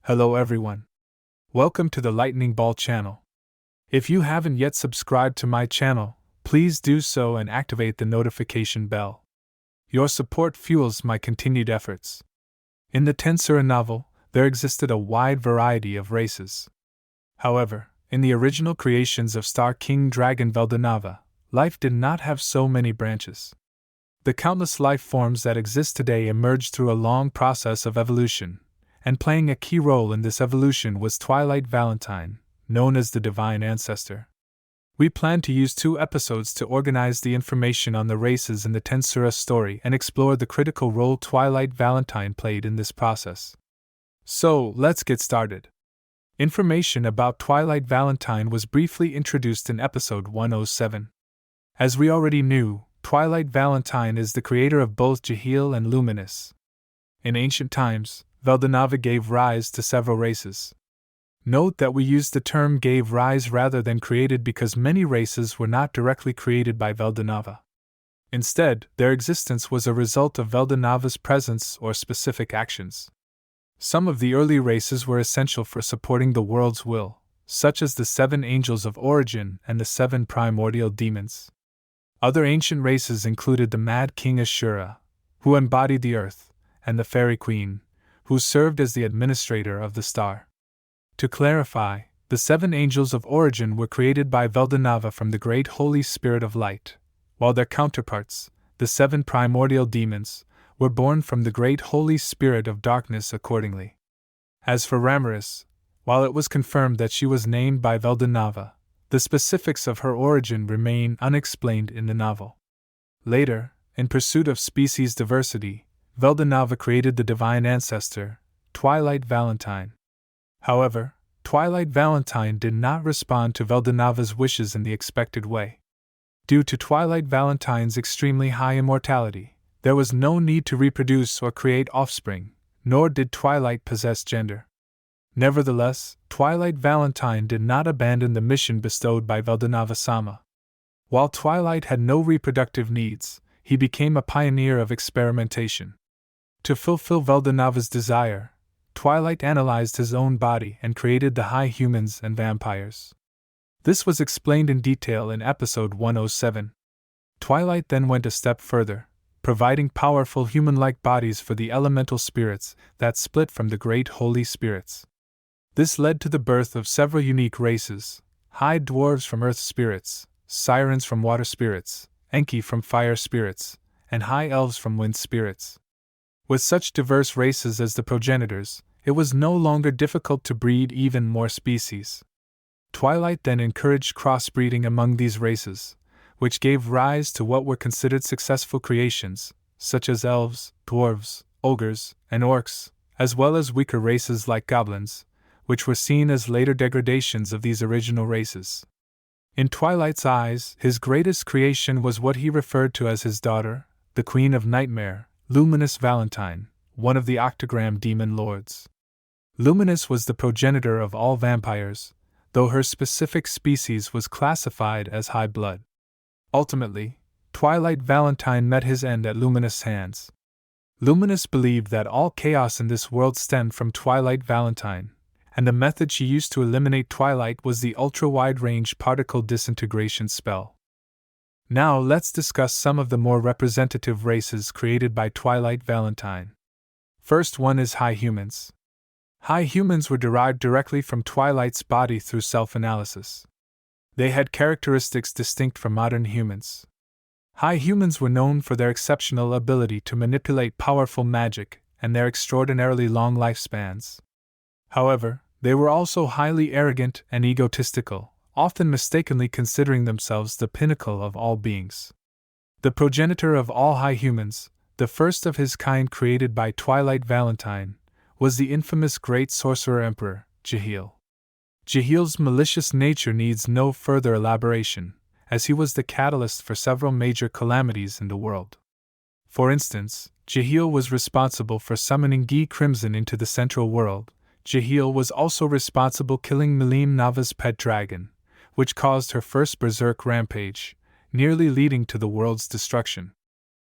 Hello everyone. Welcome to the Lightning Ball channel. If you haven't yet subscribed to my channel, please do so and activate the notification bell. Your support fuels my continued efforts. In the TenSura novel, there existed a wide variety of races. However, in the original creations of Star King Dragon Veldanava, life did not have so many branches. The countless life forms that exist today emerged through a long process of evolution, and playing a key role in this evolution was Twilight Valentine, known as the Divine Ancestor. We plan to use 2 episodes to organize the information on the races in the TenSura story and explore the critical role Twilight Valentine played in this process. So, let's get started. Information about Twilight Valentine was briefly introduced in episode 107. As we already knew, Twilight Valentine is the creator of both Jahil and Luminous. In ancient times, Veldanava gave rise to several races. Note that we use the term gave rise rather than created because many races were not directly created by Veldanava. Instead, their existence was a result of Veldanava's presence or specific actions. Some of the early races were essential for supporting the world's will, such as the 7 angels of origin and the 7 primordial demons. Other ancient races included the Mad King Ashura, who embodied the earth, and the Fairy Queen, who served as the administrator of the star. To clarify, the 7 angels of origin were created by Veldanava from the great Holy Spirit of Light, while their counterparts, the 7 primordial demons, were born from the great Holy Spirit of Darkness accordingly. As for Rimuru, while it was confirmed that she was named by Veldanava, the specifics of her origin remain unexplained in the novel. Later, in pursuit of species diversity, Veldanava created the Divine Ancestor, Twilight Valentine. However, Twilight Valentine did not respond to Veldanava's wishes in the expected way. Due to Twilight Valentine's extremely high immortality, there was no need to reproduce or create offspring, nor did Twilight possess gender. Nevertheless, Twilight Valentine did not abandon the mission bestowed by Veldanava-sama. While Twilight had no reproductive needs, he became a pioneer of experimentation. To fulfill Veldanava's desire, Twilight analyzed his own body and created the high humans and vampires. This was explained in detail in episode 107. Twilight then went a step further, providing powerful human-like bodies for the elemental spirits that split from the great holy spirits. This led to the birth of several unique races: high dwarves from earth spirits, sirens from water spirits, Enki from fire spirits, and high elves from wind spirits. With such diverse races as the progenitors, it was no longer difficult to breed even more species. Twilight then encouraged crossbreeding among these races, which gave rise to what were considered successful creations, such as elves, dwarves, ogres, and orcs, as well as weaker races like goblins, which were seen as later degradations of these original races. In Twilight's eyes, his greatest creation was what he referred to as his daughter, the Queen of Nightmare, Luminous Valentine, one of the Octagram Demon Lords. Luminous was the progenitor of all vampires, though her specific species was classified as high blood. Ultimately, Twilight Valentine met his end at Luminous' hands. Luminous believed that all chaos in this world stemmed from Twilight Valentine, and the method she used to eliminate Twilight was the ultra-wide-range particle disintegration spell. Now let's discuss some of the more representative races created by Twilight Valentine. First one is High Humans. High Humans were derived directly from Twilight's body through self-analysis. They had characteristics distinct from modern humans. High Humans were known for their exceptional ability to manipulate powerful magic and their extraordinarily long lifespans. However, they were also highly arrogant and egotistical, often mistakenly considering themselves the pinnacle of all beings. The progenitor of all high humans, the first of his kind created by Twilight Valentine, was the infamous Great Sorcerer Emperor, Jahil. Jahil's malicious nature needs no further elaboration, as he was the catalyst for several major calamities in the world. For instance, Jahil was responsible for summoning Gi Crimson into the Central World. Jahil was also responsible killing Milim Nava's pet dragon, which caused her first berserk rampage, nearly leading to the world's destruction.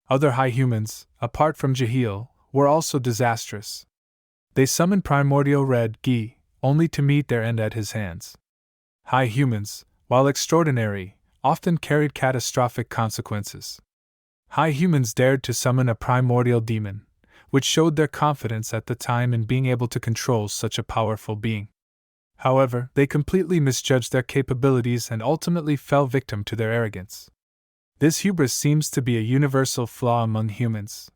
Other high humans, apart from Jahil, were also disastrous. They summon primordial red Gi, only to meet their end at his hands. High humans, while extraordinary, often carried catastrophic consequences. High humans dared to summon a primordial demon, which showed their confidence at the time in being able to control such a powerful being. However, they completely misjudged their capabilities and ultimately fell victim to their arrogance. This hubris seems to be a universal flaw among humans.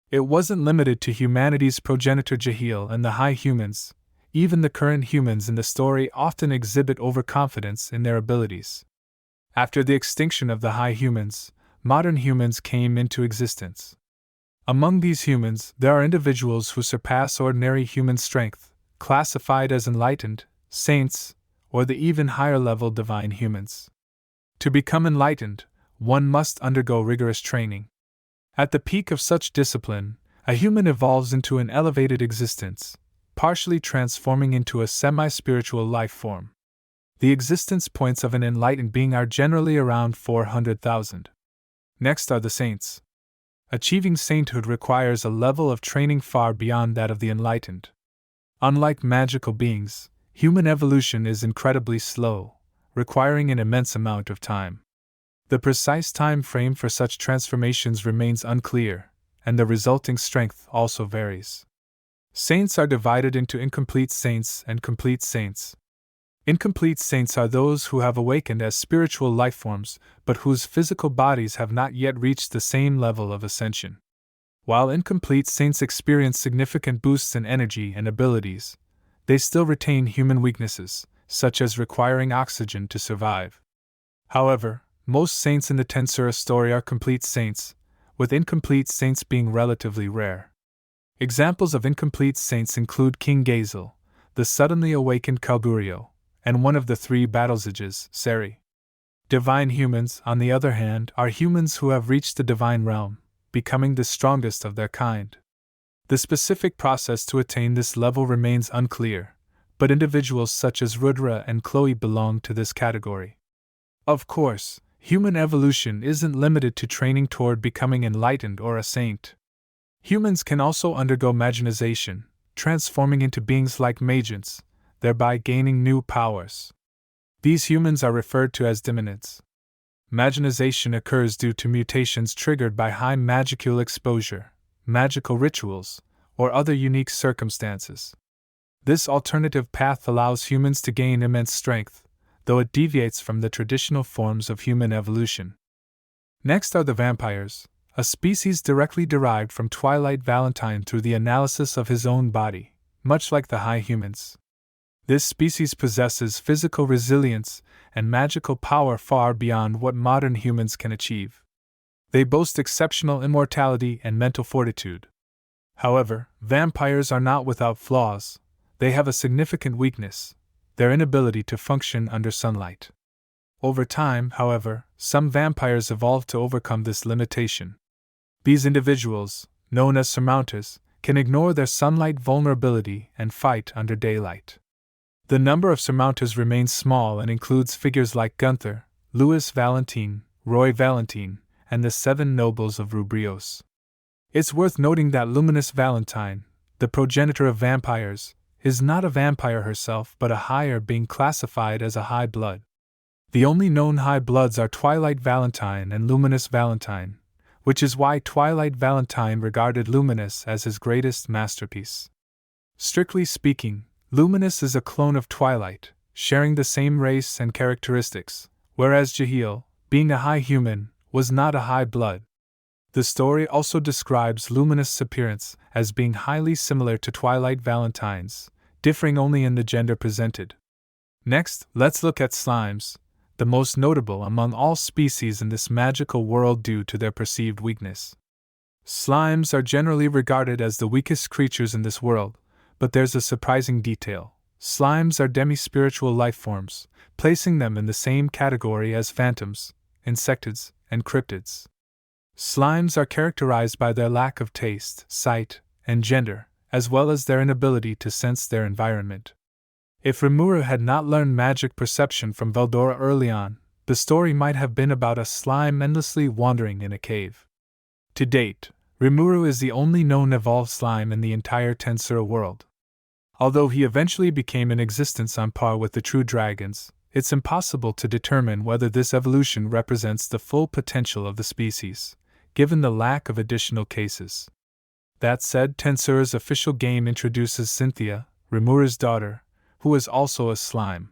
It wasn't limited to humanity's progenitor Jahil and the high humans. Even the current humans in the story often exhibit overconfidence in their abilities. After the extinction of the high humans, modern humans came into existence. Among these humans, there are individuals who surpass ordinary human strength, classified as enlightened, saints, or the even higher level divine humans. To become enlightened, one must undergo rigorous training. At the peak of such discipline, a human evolves into an elevated existence, partially transforming into a semi-spiritual life form. The existence points of an enlightened being are generally around 400,000. Next are the saints. Achieving sainthood requires a level of training far beyond that of the enlightened. Unlike magical beings, human evolution is incredibly slow, requiring an immense amount of time. The precise time frame for such transformations remains unclear, and the resulting strength also varies. Saints are divided into incomplete saints and complete saints. Incomplete saints are those who have awakened as spiritual lifeforms, but whose physical bodies have not yet reached the same level of ascension. While incomplete saints experience significant boosts in energy and abilities, they still retain human weaknesses, such as requiring oxygen to survive. However, most saints in the TenSura story are complete saints, with incomplete saints being relatively rare. Examples of incomplete saints include King Gazel, the suddenly awakened Kalgurio, and one of the three Battlesages, Seri. Divine humans, on the other hand, are humans who have reached the divine realm, becoming the strongest of their kind. The specific process to attain this level remains unclear, but individuals such as Rudra and Chloe belong to this category. Of course, human evolution isn't limited to training toward becoming enlightened or a saint. Humans can also undergo maginization, transforming into beings like magians, thereby gaining new powers. These humans are referred to as demonids. Maginization occurs due to mutations triggered by high magical exposure, magical rituals, or other unique circumstances. This alternative path allows humans to gain immense strength, though it deviates from the traditional forms of human evolution. Next are the vampires, a species directly derived from Twilight Valentine through the analysis of his own body, much like the high humans. This species possesses physical resilience and magical power far beyond what modern humans can achieve. They boast exceptional immortality and mental fortitude. However, vampires are not without flaws. They have a significant weakness: their inability to function under sunlight. Over time, however, some vampires evolve to overcome this limitation. These individuals, known as surmounters, can ignore their sunlight vulnerability and fight under daylight. The number of surmounters remains small and includes figures like Gunther, Louis Valentine, Roy Valentine, and the Seven Nobles of Rubrios. It's worth noting that Luminous Valentine, the progenitor of vampires, is not a vampire herself but a higher being classified as a high blood. The only known high bloods are Twilight Valentine and Luminous Valentine, which is why Twilight Valentine regarded Luminous as his greatest masterpiece. Strictly speaking, Luminous is a clone of Twilight, sharing the same race and characteristics, whereas Jahil, being a high human, was not a high blood. The story also describes Luminous' appearance as being highly similar to Twilight Valentine's, differing only in the gender presented. Next, let's look at slimes, the most notable among all species in this magical world due to their perceived weakness. Slimes are generally regarded as the weakest creatures in this world, but there's a surprising detail. Slimes are demi-spiritual lifeforms, placing them in the same category as phantoms, insectids, and cryptids. Slimes are characterized by their lack of taste, sight, and gender, as well as their inability to sense their environment. If Rimuru had not learned magic perception from Veldora early on, the story might have been about a slime endlessly wandering in a cave. To date, Rimuru is the only known evolved slime in the entire TenSura world. Although he eventually became in existence on par with the true dragons, it's impossible to determine whether this evolution represents the full potential of the species, given the lack of additional cases. That said, TenSura's official game introduces Cynthia, Rimuru's daughter, who is also a slime.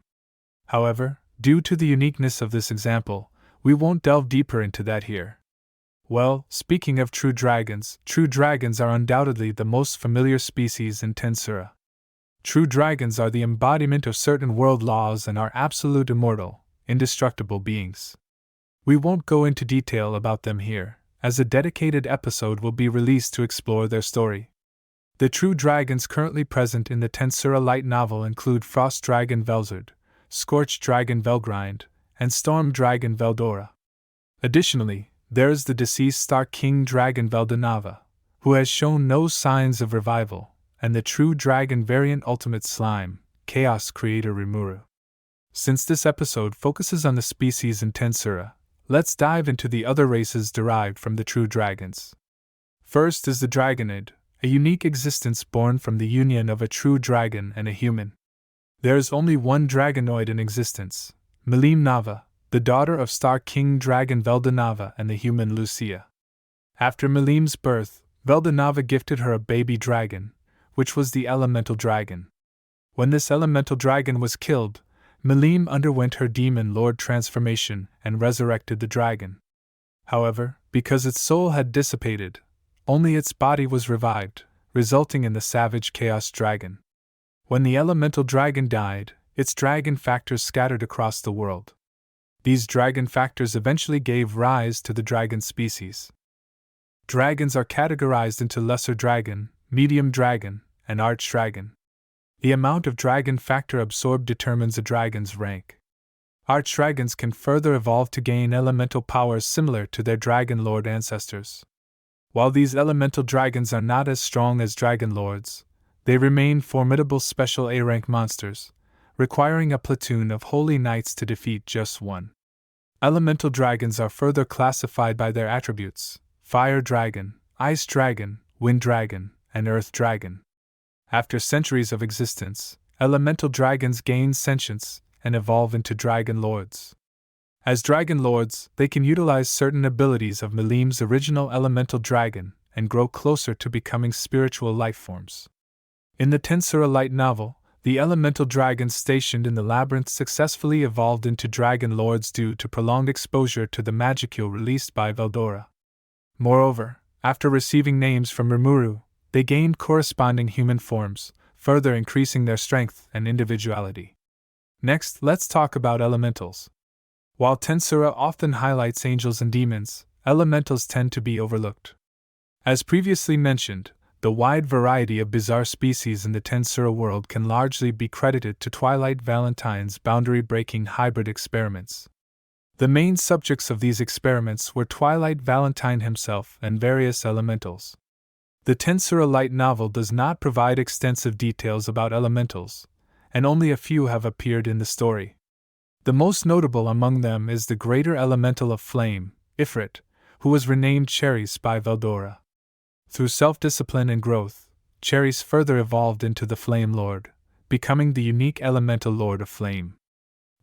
However, due to the uniqueness of this example, we won't delve deeper into that here. Well, speaking of true dragons are undoubtedly the most familiar species in TenSura. True dragons are the embodiment of certain world laws and are absolute immortal, indestructible beings. We won't go into detail about them here, as a dedicated episode will be released to explore their story. The true dragons currently present in the TenSura light novel include Frost Dragon Velzard, Scorched Dragon Velgrind, and Storm Dragon Veldora. Additionally, there is the deceased Star King Dragon Veldanava, who has shown no signs of revival, and the true dragon variant Ultimate Slime, Chaos Creator Rimuru. Since this episode focuses on the species in TenSura, let's dive into the other races derived from the true dragons. First is the Dragonid, a unique existence born from the union of a true dragon and a human. There is only one dragonoid in existence, Milim Nava, the daughter of Star King Dragon Veldanava and the human Lucia. After Milim's birth, Veldanava gifted her a baby dragon, which was the elemental dragon. When this elemental dragon was killed, Milim underwent her demon lord transformation and resurrected the dragon. However, because its soul had dissipated, only its body was revived, resulting in the savage chaos dragon. When the elemental dragon died, its dragon factors scattered across the world. These dragon factors eventually gave rise to the dragon species. Dragons are categorized into lesser dragon, medium dragon, and archdragon. The amount of dragon factor absorbed determines a dragon's rank. Archdragons can further evolve to gain elemental powers similar to their dragon lord ancestors. While these elemental dragons are not as strong as dragon lords, they remain formidable special A-rank monsters, requiring a platoon of holy knights to defeat just one. Elemental dragons are further classified by their attributes: fire dragon, ice dragon, wind dragon, and earth dragon. After centuries of existence, elemental dragons gain sentience and evolve into dragon lords. As dragon lords, they can utilize certain abilities of Milim's original elemental dragon and grow closer to becoming spiritual life forms. In the TenSura light novel, the elemental dragons stationed in the labyrinth successfully evolved into dragon lords due to prolonged exposure to the magicule released by Veldora. Moreover, after receiving names from Rimuru, they gained corresponding human forms, further increasing their strength and individuality. Next, let's talk about elementals. While TenSura often highlights angels and demons, elementals tend to be overlooked. As previously mentioned, the wide variety of bizarre species in the TenSura world can largely be credited to Twilight Valentine's boundary-breaking hybrid experiments. The main subjects of these experiments were Twilight Valentine himself and various elementals. The TenSura light novel does not provide extensive details about elementals, and only a few have appeared in the story. The most notable among them is the greater elemental of flame, Ifrit, who was renamed Cherries by Veldora. Through self-discipline and growth, Cherries further evolved into the Flame Lord, becoming the unique elemental Lord of Flame.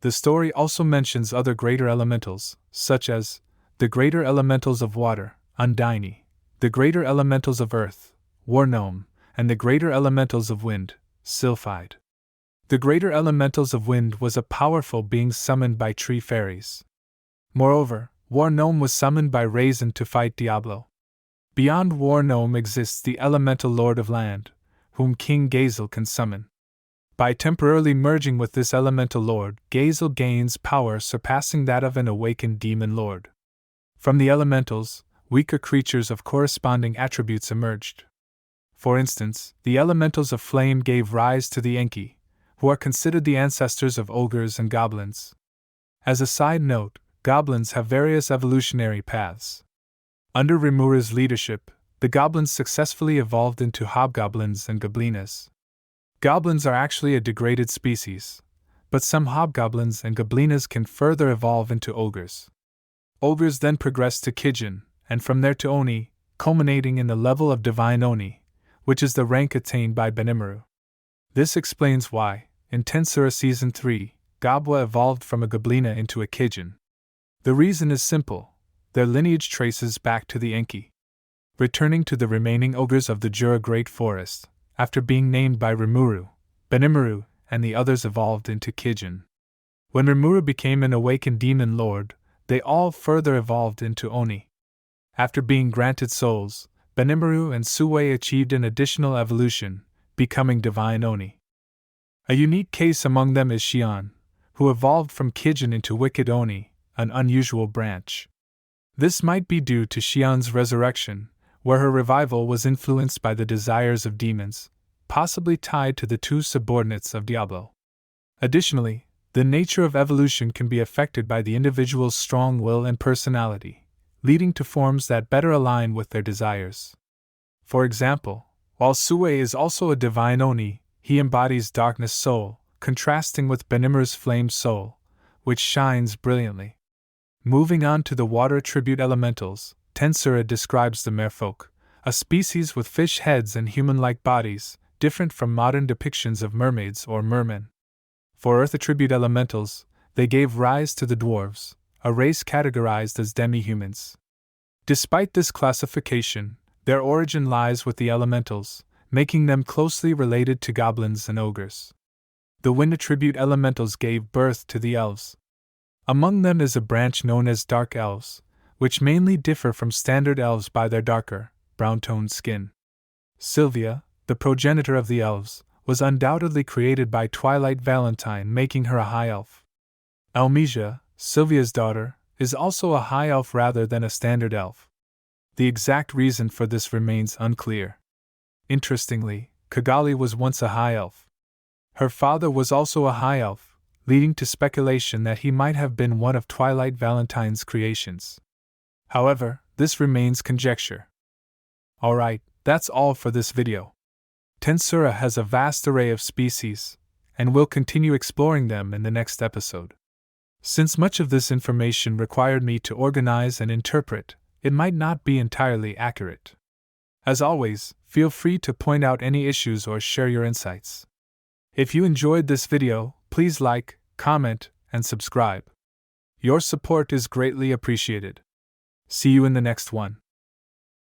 The story also mentions other greater elementals, such as the greater elementals of water, Undyne, the greater elementals of earth, Wargnome, and the greater elementals of wind, Sylphide. The greater elementals of wind was a powerful being summoned by tree fairies. Moreover, Wargnome was summoned by Raisin to fight Diablo. Beyond Wargnome exists the elemental lord of land, whom King Gazel can summon. By temporarily merging with this elemental lord, Gazel gains power surpassing that of an awakened demon lord. From the elementals, weaker creatures of corresponding attributes emerged. For instance, the elementals of flame gave rise to the Enki, who are considered the ancestors of ogres and goblins. As a side note, goblins have various evolutionary paths. Under Rimuru's leadership, the goblins successfully evolved into hobgoblins and goblinas. Goblins are actually a degraded species, but some hobgoblins and goblinas can further evolve into ogres. Ogres then progress to Kijin, and from there to Oni, culminating in the level of Divine Oni, which is the rank attained by Benimaru. This explains why, in TenSura Season 3, Gobwa evolved from a Goblina into a Kijin. The reason is simple: their lineage traces back to the Enki. Returning to the remaining ogres of the Jura Great Forest, after being named by Rimuru, Benimaru, and the others evolved into Kijin. When Rimuru became an awakened demon lord, they all further evolved into Oni. After being granted souls, Benimaru and Suwei achieved an additional evolution, becoming Divine Oni. A unique case among them is Xian, who evolved from Kijin into Wicked Oni, an unusual branch. This might be due to Xian's resurrection, where her revival was influenced by the desires of demons, possibly tied to the two subordinates of Diablo. Additionally, the nature of evolution can be affected by the individual's strong will and personality, leading to forms that better align with their desires. For example, while Suwei is also a divine Oni, he embodies darkness soul, contrasting with Benimaru's flame soul, which shines brilliantly. Moving on to the water attribute elementals, TenSura describes the merfolk, a species with fish heads and human-like bodies, different from modern depictions of mermaids or mermen. For earth attribute elementals, they gave rise to the dwarves, a race categorized as demi-humans. Despite this classification, their origin lies with the elementals, making them closely related to goblins and ogres. The wind attribute elementals gave birth to the elves. Among them is a branch known as dark elves, which mainly differ from standard elves by their darker, brown-toned skin. Sylvia, the progenitor of the elves, was undoubtedly created by Twilight Valentine, making her a high elf. Almesia, Sylvia's daughter, is also a high elf rather than a standard elf. The exact reason for this remains unclear. Interestingly, Kigali was once a high elf. Her father was also a high elf, leading to speculation that he might have been one of Twilight Valentine's creations. However, this remains conjecture. Alright, that's all for this video. TenSura has a vast array of species, and we'll continue exploring them in the next episode. Since much of this information required me to organize and interpret, it might not be entirely accurate. As always, feel free to point out any issues or share your insights. If you enjoyed this video, please like, comment, and subscribe. Your support is greatly appreciated. See you in the next one.